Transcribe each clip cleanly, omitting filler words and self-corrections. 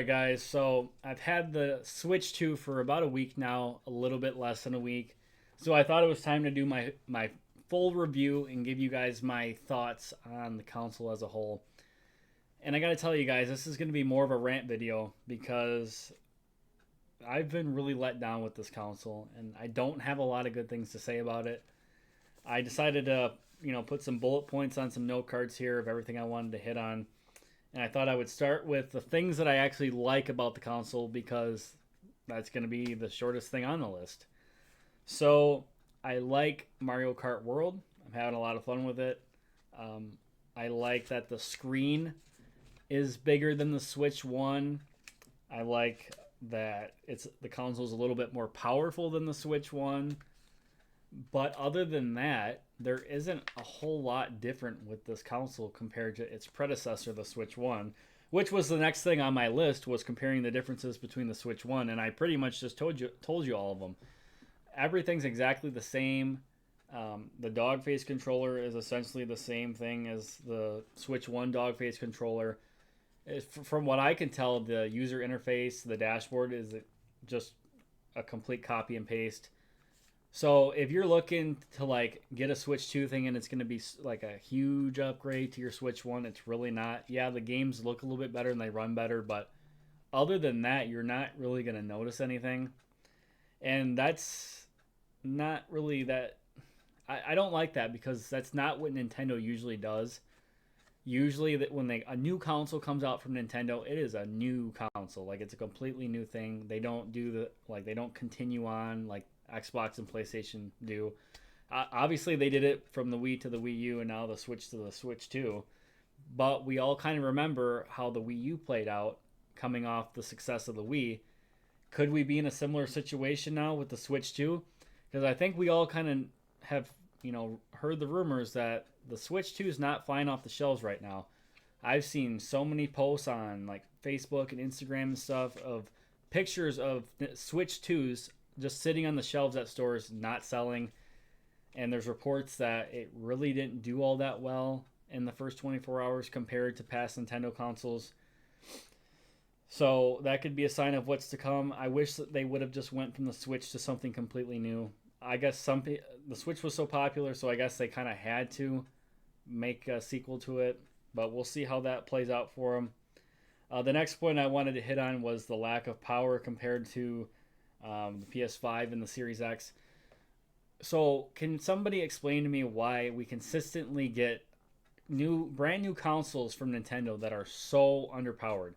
guys. So I've had the Switch 2 for about a week now, a little bit less than a week. So I thought it was time to do my full review and give you guys my thoughts on the console as a whole. And I got to tell you guys, this is going to be more of a rant video because I've been really let down with this console and I don't have a lot of good things to say about it. I decided to, put some bullet points on some note cards here of everything I wanted to hit on. And I thought I would start with the things that I actually like about the console because that's going to be the shortest thing on the list. So I like Mario Kart World. I'm having a lot of fun with it. Um, I like that the screen is bigger than the Switch One. I like that the console's a little bit more powerful than the Switch One. But other than that, there isn't a whole lot different with this console compared to its predecessor, the Switch One, which was the next thing on my list was comparing the differences between the Switch One, and I pretty much just told you all of them. Everything's exactly the same. The dog face controller is essentially the same thing as the Switch One dog face controller. From what I can tell, the user interface, the dashboard is just a complete copy and paste. So if you're looking to get a Switch 2 thing and it's going to be like a huge upgrade to your Switch 1, it's really not. Yeah, the games look a little bit better and they run better, but other than that, you're not really going to notice anything. And that's not really that. I don't like that because that's not what Nintendo usually does. Usually that when a new console comes out from Nintendo, it is a new console. Like it's a completely new thing. They don't do they don't continue on like Xbox and PlayStation do. Obviously, they did it from the Wii to the Wii U and now the Switch to the Switch 2. But we all kind of remember how the Wii U played out coming off the success of the Wii. Could we be in a similar situation now with the Switch 2? Because I think we all kind of have, heard the rumors that the Switch 2 is not flying off the shelves right now. I've seen so many posts on like Facebook and Instagram and stuff of pictures of Switch 2s just sitting on the shelves at stores, not selling. And there's reports that it really didn't do all that well in the first 24 hours compared to past Nintendo consoles. So that could be a sign of what's to come. I wish that they would have just went from the Switch to something completely new. I guess the Switch was so popular, so I guess they kind of had to make a sequel to it. But we'll see how that plays out for them. The next point I wanted to hit on was the lack of power compared to the PS5 and the Series X. So, can somebody explain to me why we consistently get brand new consoles from Nintendo that are so underpowered?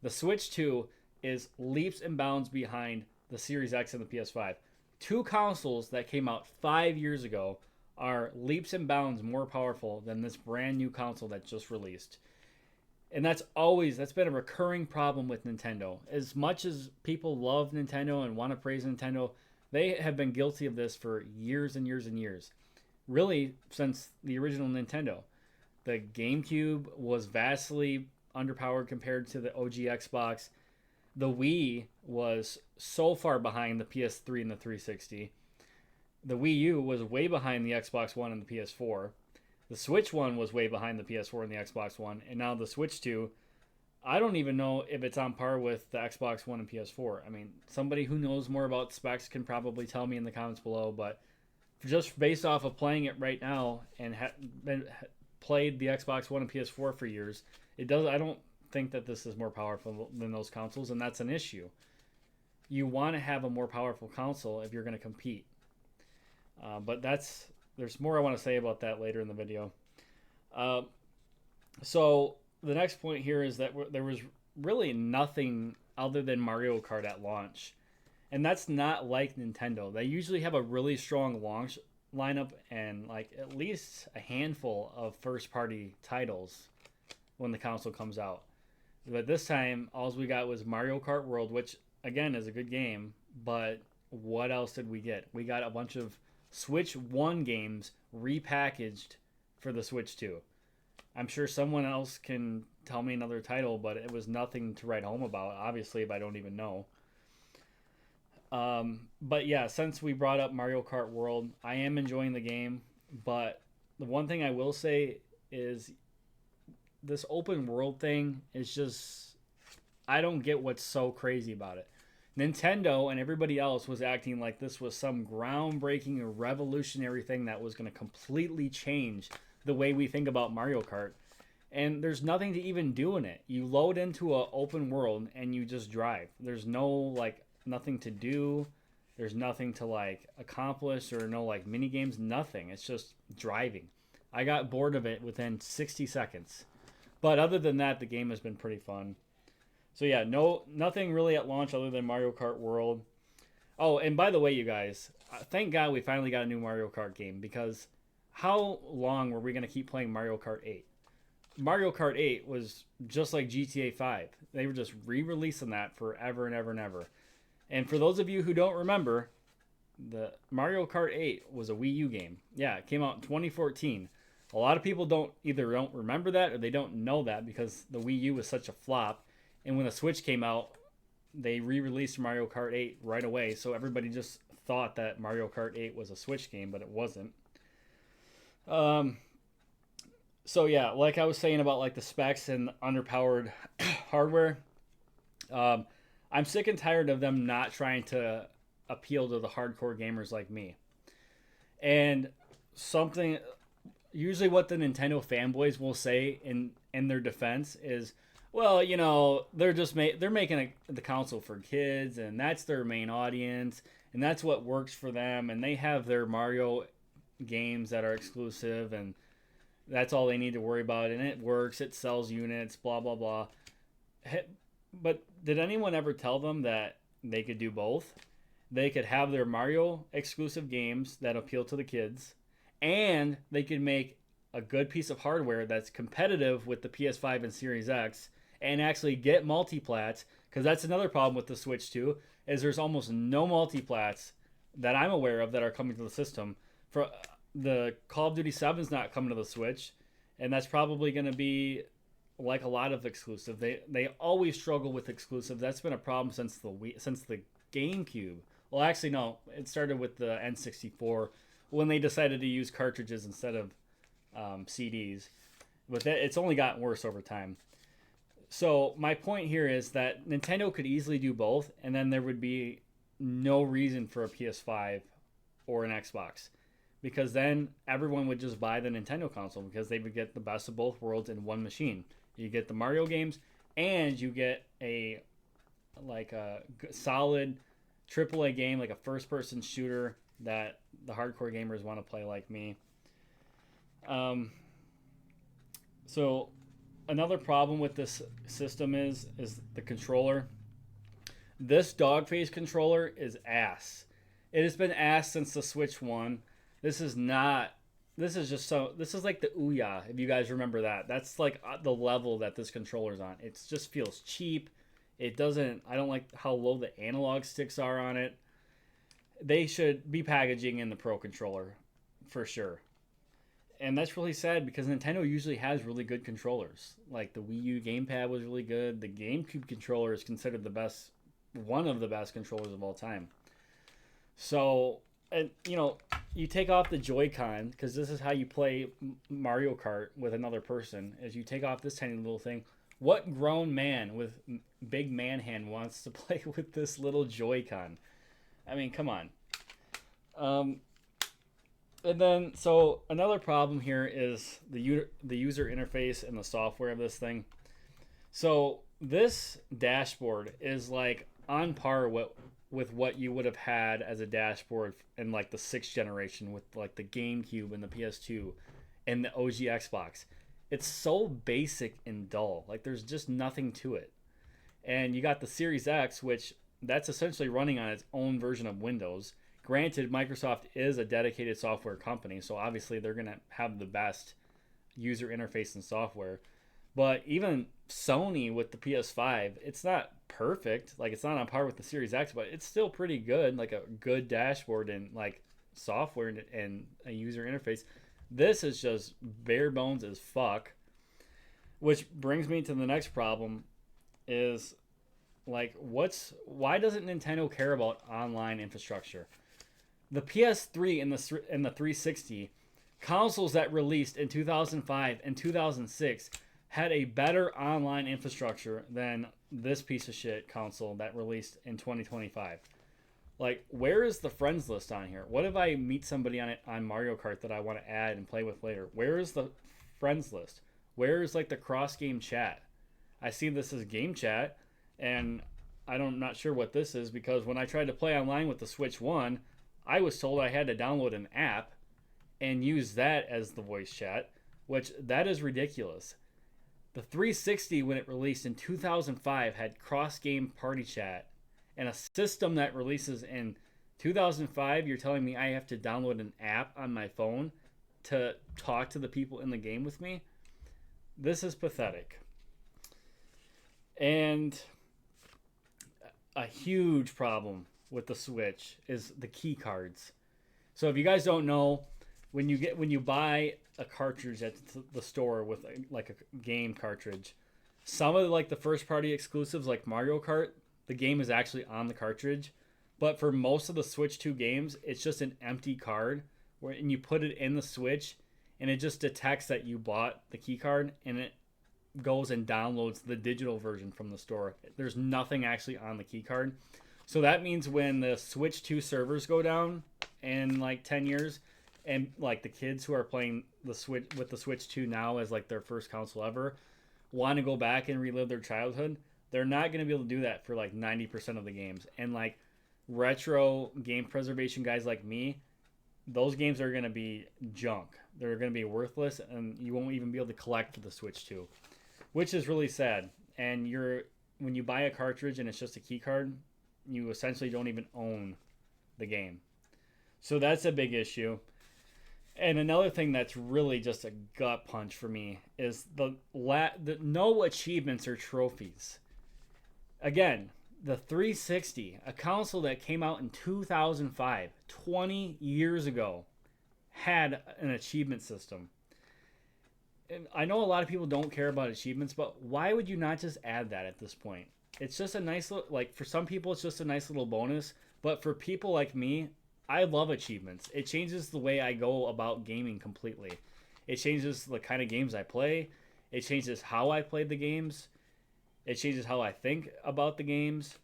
The Switch 2 is leaps and bounds behind the Series X and the PS5. Two consoles that came out 5 years ago are leaps and bounds more powerful than this brand new console that just released. And that's been a recurring problem with Nintendo. As much as people love Nintendo and want to praise Nintendo, they have been guilty of this for years and years and years. Really, since the original Nintendo. The GameCube was vastly underpowered compared to the OG Xbox. The Wii was so far behind the PS3 and the 360. The Wii U was way behind the Xbox One and the PS4. The Switch One was way behind the PS4 and the Xbox One, and now the Switch 2, I don't even know if it's on par with the Xbox One and PS4. I mean, somebody who knows more about specs can probably tell me in the comments below, but just based off of playing it right now and played the Xbox One and PS4 for years, I don't think that this is more powerful than those consoles, and that's an issue. You want to have a more powerful console if you're going to compete. But there's more I want to say about that later in the video. So the next point here is that there was really nothing other than Mario Kart at launch. And that's not like Nintendo. They usually have a really strong launch lineup and like at least a handful of first party titles when the console comes out. But this time, all we got was Mario Kart World, which again is a good game, but what else did we get? We got a bunch of Switch 1 games repackaged for the Switch 2. I'm sure someone else can tell me another title, but it was nothing to write home about, obviously, if I don't even know. But yeah, since we brought up Mario Kart World, I am enjoying the game, but the one thing I will say is this open world thing is just I don't get what's so crazy about it. Nintendo and everybody else was acting like this was some groundbreaking or revolutionary thing that was going to completely change the way we think about Mario Kart. And there's nothing to even do in it. You load into an open world and you just drive. There's no like nothing to do. There's nothing to like accomplish or no like mini games. Nothing. It's just driving. I got bored of it within 60 seconds. But other than that, the game has been pretty fun. So yeah, nothing really at launch other than Mario Kart World. Oh, and by the way, you guys, thank God we finally got a new Mario Kart game, because how long were we going to keep playing Mario Kart 8? Mario Kart 8 was just like GTA 5. They were just re-releasing that forever and ever and ever. And for those of you who don't remember, the Mario Kart 8 was a Wii U game. Yeah, it came out in 2014. A lot of people don't remember that, or they don't know that because the Wii U was such a flop. And when the Switch came out, they re-released Mario Kart 8 right away. So everybody just thought that Mario Kart 8 was a Switch game, but it wasn't. So yeah, like I was saying about like the specs and underpowered hardware, I'm sick and tired of them not trying to appeal to the hardcore gamers like me. And something, usually what the Nintendo fanboys will say in their defense is, well, you know, they're making the console for kids, and that's their main audience, and that's what works for them, and they have their Mario games that are exclusive, and that's all they need to worry about, and it works, it sells units, blah blah blah. But did anyone ever tell them that they could do both? They could have their Mario exclusive games that appeal to the kids, and they could make a good piece of hardware that's competitive with the PS5 and Series X, and actually get multiplats, because that's another problem with the Switch too, is there's almost no multiplats that I'm aware of that are coming to the system. For the Call of Duty 7's not coming to the Switch, and that's probably going to be like a lot of exclusive. They always struggle with exclusive. That's been a problem since the GameCube. Well, actually no, it started with the N64 when they decided to use cartridges instead of CDs. But it's only gotten worse over time. So my point here is that Nintendo could easily do both, and then there would be no reason for a PS5 or an Xbox, because then everyone would just buy the Nintendo console, because they would get the best of both worlds in one machine. You get the Mario games, and you get a solid AAA game, like a first-person shooter that the hardcore gamers want to play like me. So another problem with this system is the controller. This dog face controller is ass. It has been ass since the Switch 1. This is like the Ouya, if you guys remember that. That's like the level that this controller's on. It just feels cheap. I don't like how low the analog sticks are on it. They should be packaging in the Pro controller for sure. And that's really sad, because Nintendo usually has really good controllers. Like the Wii U gamepad was really good. The GameCube controller is considered one of the best controllers of all time. So, and you take off the Joy-Con, because this is how you play Mario Kart with another person, is you take off this tiny little thing. What grown man with big man hand wants to play with this little Joy-Con? I mean, come on. And then, so another problem here is the user interface and the software of this thing. So this dashboard is like on par with what you would have had as a dashboard in like the 6th generation with like the GameCube and the PS2 and the OG Xbox. It's so basic and dull. Like there's just nothing to it. And you got the Series X, which that's essentially running on its own version of Windows. Granted, Microsoft is a dedicated software company, so obviously they're going to have the best user interface and software. But even Sony with the PS5, it's not perfect. Like, it's not on par with the Series X, but it's still pretty good. Like, a good dashboard and, like, software and a user interface. This is just bare bones as fuck. Which brings me to the next problem is, like, why doesn't Nintendo care about online infrastructure? The PS3 and the 360 consoles that released in 2005 and 2006 had a better online infrastructure than this piece of shit console that released in 2025. Like, where is the friends list on here? What if I meet somebody on Mario Kart that I want to add and play with later? Where is the friends list? Where is like the cross game chat? I see this as game chat, and I'm not sure what this is, because when I tried to play online with the Switch 1, I was told I had to download an app and use that as the voice chat, which that is ridiculous. The 360, when it released in 2005, had cross game party chat, and a system that releases in 2005, you're telling me I have to download an app on my phone to talk to the people in the game with me? This is pathetic. And a huge problem with the Switch is the key cards. So if you guys don't know, when you buy a cartridge at the store with like a game cartridge, some of like the first party exclusives like Mario Kart, the game is actually on the cartridge, but for most of the Switch 2 games, it's just an empty card and you put it in the Switch, and it just detects that you bought the key card, and it goes and downloads the digital version from the store. There's nothing actually on the key card. So that means when the Switch 2 servers go down in like 10 years, and like the kids who are playing the Switch with the Switch 2 now as like their first console ever want to go back and relive their childhood, they're not going to be able to do that for like 90% of the games. And like retro game preservation guys like me, those games are going to be junk. They're going to be worthless, and you won't even be able to collect the Switch 2, which is really sad. And when you buy a cartridge and it's just a key card, you essentially don't even own the game. So that's a big issue. And another thing that's really just a gut punch for me is the no achievements or trophies. Again, the 360, a console that came out in 2005, 20 years ago, had an achievement system. And I know a lot of people don't care about achievements, but why would you not just add that at this point? It's just a nice little, like, for some people it's just a nice little bonus, but for people like me, I love achievements. It changes the way I go about gaming completely. It changes the kind of games I play. It changes how I play the games. It changes how I think about the games.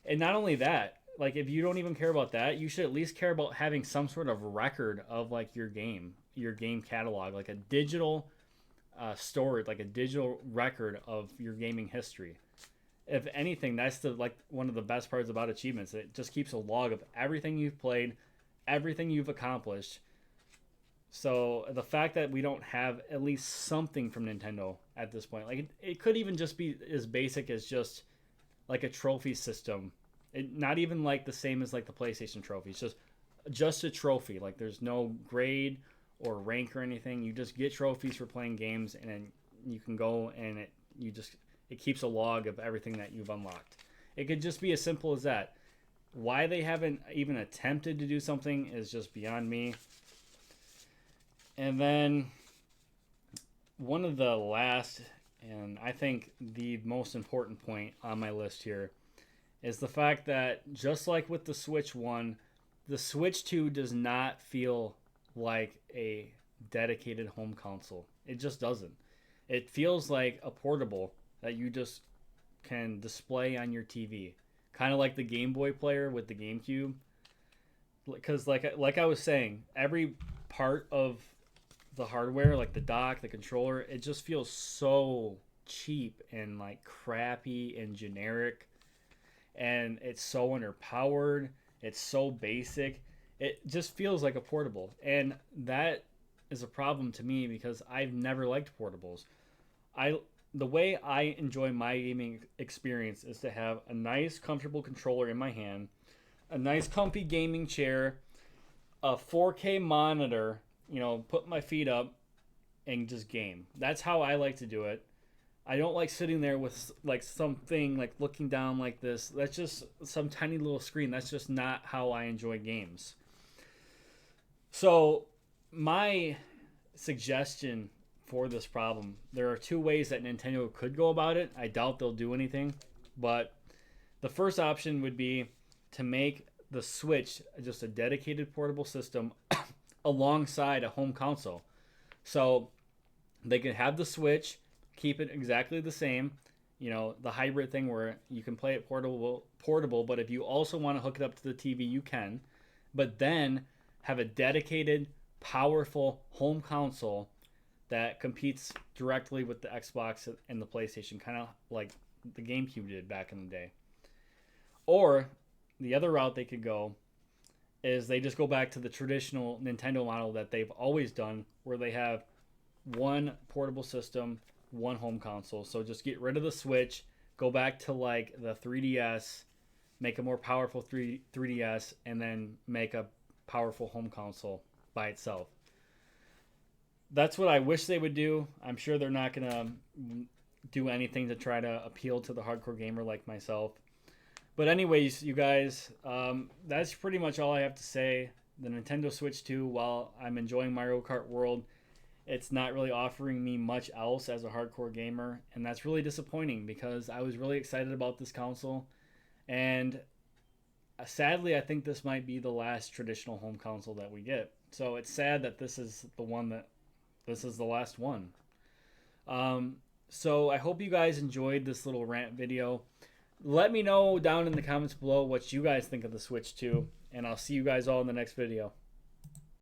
And not only that, like, if you don't even care about that, you should at least care about having some sort of record of like your game catalog, like a digital storage, like a digital record of your gaming history. If anything, that's the like one of the best parts about achievements. It just keeps a log of everything you've played, everything you've accomplished. So the fact that we don't have at least something from Nintendo at this point, like it could even just be as basic as just like a trophy system. Not even like the same as like the PlayStation trophies, just a trophy. Like there's no grade or rank or anything. You just get trophies for playing games, and then you can go and it keeps a log of everything that you've unlocked. It could just be as simple as that. Why they haven't even attempted to do something is just beyond me. And then one of the last, and I think the most important point on my list here, is the fact that just like with the Switch 1, the Switch 2 does not feel like a dedicated home console. It just doesn't. It feels like a portable that you just can display on your TV. Kind of like the Game Boy player with the GameCube. Because like I was saying, every part of the hardware, like the dock, the controller, it just feels so cheap and like crappy and generic. And it's so underpowered. It's so basic. It just feels like a portable. And that is a problem to me because I've never liked portables. The way I enjoy my gaming experience is to have a nice, comfortable controller in my hand, a nice, comfy gaming chair, a 4K monitor, put my feet up and just game. That's how I like to do it. I don't like sitting there with like something like looking down like this. That's just some tiny little screen. That's just not how I enjoy games. So my suggestion for this problem, there are two ways that Nintendo could go about it. I doubt they'll do anything, but the first option would be to make the Switch just a dedicated portable system alongside a home console. So they could have the Switch, keep it exactly the same. you know, the hybrid thing where you can play it portable, but if you also want to hook it up to the TV, you can. But then have a dedicated, powerful home console that competes directly with the Xbox and the PlayStation, kind of like the GameCube did back in the day. Or the other route they could go is they just go back to the traditional Nintendo model that they've always done, where they have one portable system, one home console. So just get rid of the Switch, go back to like the 3DS, make a more powerful 3DS, and then make a powerful home console by itself. That's what I wish they would do. I'm sure they're not going to do anything to try to appeal to the hardcore gamer like myself. But anyways, you guys, that's pretty much all I have to say. The Nintendo Switch 2, while I'm enjoying Mario Kart World, it's not really offering me much else as a hardcore gamer, and that's really disappointing because I was really excited about this console, and sadly I think this might be the last traditional home console that we get. So it's sad that this is the last one. So I hope you guys enjoyed this little rant video. Let me know down in the comments below what you guys think of the Switch 2, and I'll see you guys all in the next video.